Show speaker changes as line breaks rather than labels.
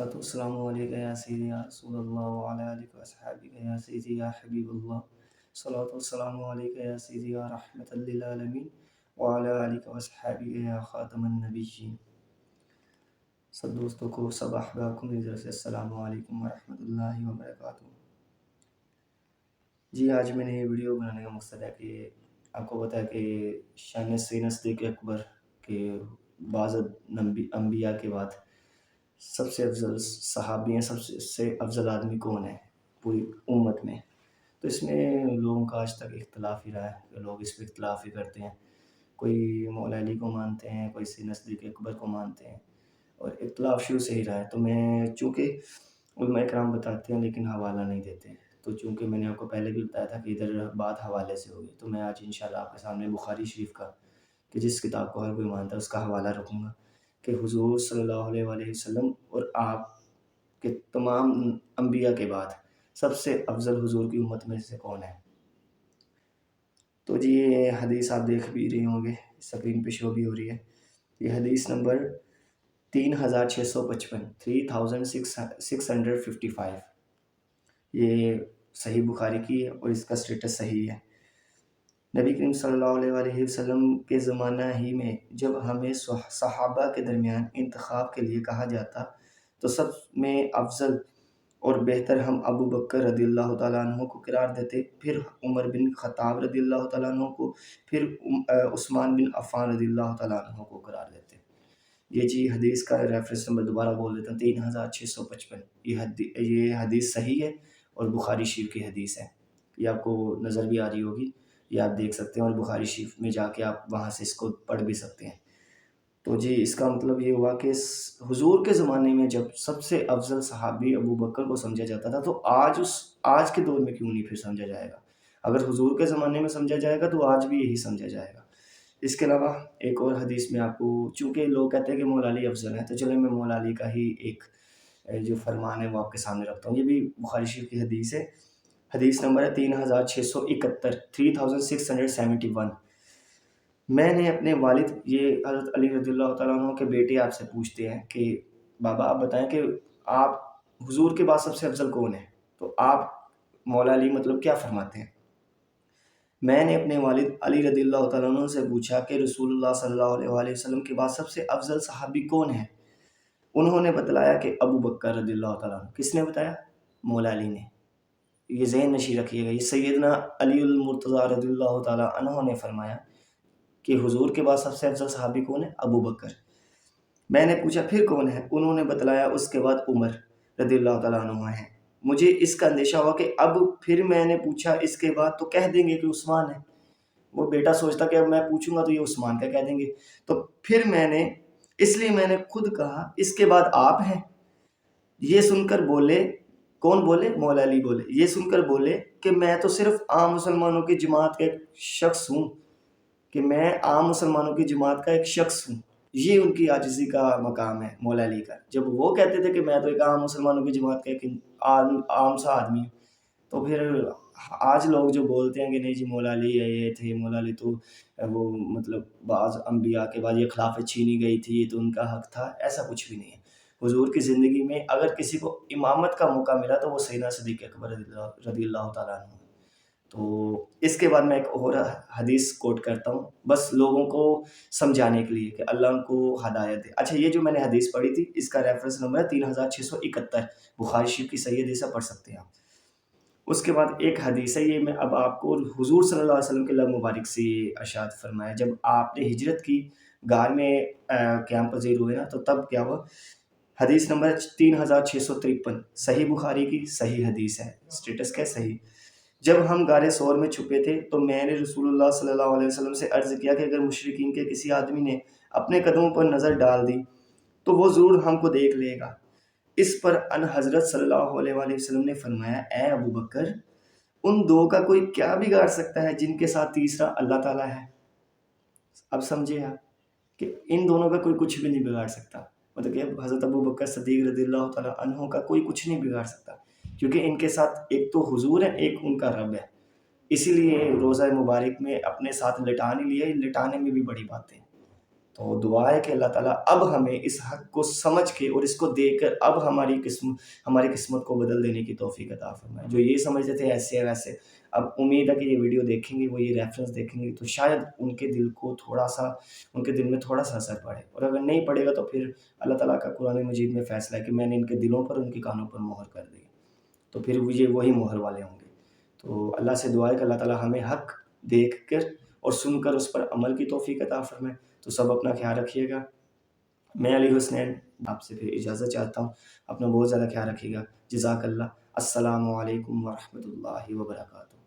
الصلاة والسلام علیکہ یا سیدی یا رسول اللہ وعلی آلہ واصحابہ یا سیدی یا حبیب اللہ. الصلاة والسلام علیکہ یا سیدی یا رحمت للعالمین وعلی آلہ واصحابہ یا خاتم النبیین. سب دوستوں کو، سب احباب کو میری طرف سے السلام علیکم ورحمۃ اللہ وبرکاتہ. جی، آج میں نے یہ ویڈیو بنانے کا مقصد ہے کہ آپ کو پتہ ہے کہ شان سیدنا صدیق اکبر کے بعض انبیاء کے بعد سب سے افضل صحابی ہیں، سب سے افضل آدمی کون ہے پوری امت میں. تو اس میں لوگوں کا آج تک اختلاف ہی رہا ہے کہ لوگ اس پہ اختلاف ہی کرتے ہیں. کوئی مولا علی کو مانتے ہیں، کوئی سیدنا صدیق اکبر کو مانتے ہیں، اور اختلاف شروع سے ہی رہا ہے. تو میں چونکہ علماء کرام بتاتے ہیں لیکن حوالہ نہیں دیتے، تو چونکہ میں نے آپ کو پہلے بھی بتایا تھا کہ ادھر بات حوالے سے ہوگی، تو میں آج انشاءاللہ آپ کے سامنے بخاری شریف کا، کہ جس کتاب کو ہر کوئی مانتا ہے، اس کا حوالہ رکھوں گا کہ حضور صلی اللہ علیہ وآلہ وسلم اور آپ کے تمام انبیاء کے بعد سب سے افضل حضور کی امت میں سے کون ہے. تو جی، یہ حدیث آپ دیکھ بھی رہے ہوں گے، اسکرین پہ شو بھی ہو رہی ہے. یہ حدیث نمبر 3655 3655. یہ صحیح بخاری کی ہے اور اس کا سٹیٹس صحیح ہے. نبی کریم صلی اللہ علیہ وآلہ وسلم کے زمانہ ہی میں جب ہمیں صحابہ کے درمیان انتخاب کے لیے کہا جاتا تو سب میں افضل اور بہتر ہم ابو بکر رضی اللہ تعالیٰ عنہ کو قرار دیتے، پھر عمر بن خطاب رضی اللہ تعالیٰ عنہ کو، پھر عثمان بن عفان رضی اللہ تعالیٰ عنہ کو قرار دیتے. یہ جی حدیث کا ریفرنس نمبر دوبارہ بول دیتا ہوں، 3655. یہ حدیث صحیح ہے اور بخاری شریف کی حدیث ہے. یہ آپ کو نظر بھی آ رہی ہوگی، یہ آپ دیکھ سکتے ہیں، اور بخاری شریف میں جا کے آپ وہاں سے اس کو پڑھ بھی سکتے ہیں. تو جی، اس کا مطلب یہ ہوا کہ حضور کے زمانے میں جب سب سے افضل صحابی ابو بکر کو سمجھا جاتا تھا، تو آج کے دور میں کیوں نہیں پھر سمجھا جائے گا؟ اگر حضور کے زمانے میں سمجھا جائے گا تو آج بھی یہی سمجھا جائے گا. اس کے علاوہ ایک اور حدیث میں آپ کو، چونکہ لوگ کہتے ہیں کہ مولا علی افضل ہے، تو چلیں میں مولا علی کا ہی ایک جو فرمان ہے وہ آپ کے سامنے رکھتا ہوں. یہ بھی بخاری شریف کی حدیث ہے. حدیث نمبر ہے 3671 3671. میں نے اپنے والد، یہ حضرت علی رضی اللہ تعالیٰ عنہ کے بیٹے آپ سے پوچھتے ہیں کہ بابا آپ بتائیں کہ آپ حضور کے بعد سب سے افضل کون ہے؟ تو آپ مولا علی مطلب کیا فرماتے ہیں؟ میں نے اپنے والد علی رضی اللہ تعالیٰ عنہ سے پوچھا کہ رسول اللہ صلی اللہ علیہ وآلہ وسلم کے بعد سب سے افضل صحابی کون ہے؟ انہوں نے بتلایا کہ ابو بکر رضی اللہ تعالیٰ عنہ. کس نے بتایا؟ مولا علی نے. یہ ذہن نشی رکھیے گا، یہ سیدنا علی المرتضیٰ رضی اللہ تعالیٰ عنہ نے فرمایا کہ حضور کے بعد سب سے افضل صحابی کون ہے؟ ابو بکر. میں نے پوچھا پھر کون ہے؟ انہوں نے بتلایا اس کے بعد عمر رضی اللہ تعالیٰ عنہ ہیں. مجھے اس کا اندیشہ ہوا کہ اب پھر میں نے پوچھا اس کے بعد تو کہہ دیں گے کہ عثمان ہے. وہ بیٹا سوچتا کہ اب میں پوچھوں گا تو یہ عثمان کا کہہ دیں گے، تو پھر اس لیے میں نے خود کہا اس کے بعد آپ ہیں. یہ سن کر بولے، کون بولے؟ مولا علی بولے. یہ سن کر بولے کہ میں تو صرف عام مسلمانوں کی جماعت کا ایک شخص ہوں، یہ ان کی عاجزی کا مقام ہے مولا علی کا. جب وہ کہتے تھے کہ میں تو ایک عام مسلمانوں کی جماعت کا ایک عام سا آدمی ہوں، تو پھر آج لوگ جو بولتے ہیں کہ نہیں جی مولا علی یہ تھے، مولا علی تو وہ مطلب بعض انبیاء کے بعد یہ خلافت چھینی گئی تھی، یہ تو ان کا حق تھا، ایسا کچھ بھی نہیں ہے. حضور کی زندگی میں اگر کسی کو امامت کا موقع ملا تو وہ سیدنا صدیق اکبر رضی اللہ تعالیٰ عنہ. تو اس کے بعد میں ایک اور حدیث کوٹ کرتا ہوں، بس لوگوں کو سمجھانے کے لیے کہ اللہ ان کو ہدایت دے. اچھا، یہ جو میں نے حدیث پڑھی تھی اس کا ریفرنس نمبر ہے 3671. بخاری شریف کی صحیح حدیث پڑھ سکتے ہیں آپ. اس کے بعد ایک حدیث ہے، یہ میں اب آپ کو حضور صلی اللہ علیہ وسلم کے لب مبارک سے ارشاد فرمایا. جب آپ نے ہجرت کی، غار میں قیام پذیر ہوئے نا، تو تب کیا ہوا؟ حدیث نمبر 3653، صحیح بخاری کی صحیح حدیث ہے. سٹیٹس کیا؟ صحیح. جب ہم غار ثور میں چھپے تھے تو میں نے رسول اللہ صلی اللہ علیہ وسلم سے عرض کیا کہ اگر مشرکین کے کسی آدمی نے اپنے قدموں پر نظر ڈال دی تو وہ ضرور ہم کو دیکھ لے گا. اس پر ان حضرت صلی اللہ علیہ وآلہ وسلم نے فرمایا، اے ابو بکر، ان دو کا کوئی کیا بگاڑ سکتا ہے جن کے ساتھ تیسرا اللہ تعالیٰ ہے؟ اب سمجھے آپ کہ ان دونوں کا کوئی کچھ بھی نہیں بگاڑ سکتا. مطلب کہ حضرت ابو بکر صدیق رضی اللہ تعالیٰ عنہ کا کوئی کچھ نہیں بگاڑ سکتا، کیونکہ ان کے ساتھ ایک تو حضور ہے، ایک ان کا رب ہے. اسی لیے روزہ مبارک میں اپنے ساتھ لٹا نہیں لیا، لٹانے میں بھی بڑی باتیں. تو دعا ہے کہ اللہ تعالیٰ اب ہمیں اس حق کو سمجھ کے اور اس کو دیکھ کر اب ہماری قسمت کو بدل دینے کی توفیق عطا فرمائے. جو یہ سمجھتے تھے ایسے ہے ویسے، اب امید ہے کہ یہ ویڈیو دیکھیں گے، وہ یہ ریفرنس دیکھیں گے تو شاید ان کے دل میں تھوڑا سا اثر پڑے، اور اگر نہیں پڑے گا تو پھر اللہ تعالیٰ کا قرآن مجید میں فیصلہ ہے کہ میں نے ان کے دلوں پر، ان کے کانوں پر مہر کر دی، تو پھر یہ وہی مہر والے ہوں گے. تو اللہ سے دعا ہے کہ اللہ تعالیٰ ہمیں حق دیکھ کر اور سن کر اس پر عمل کی توفیق عطا فرمائے. تو سب اپنا خیال رکھیے گا. میں علی حسنین آپ سے پھر اجازت چاہتا ہوں. اپنا بہت زیادہ خیال رکھیے گا. جزاک اللہ. السلام علیکم ورحمۃ اللہ وبرکاتہ.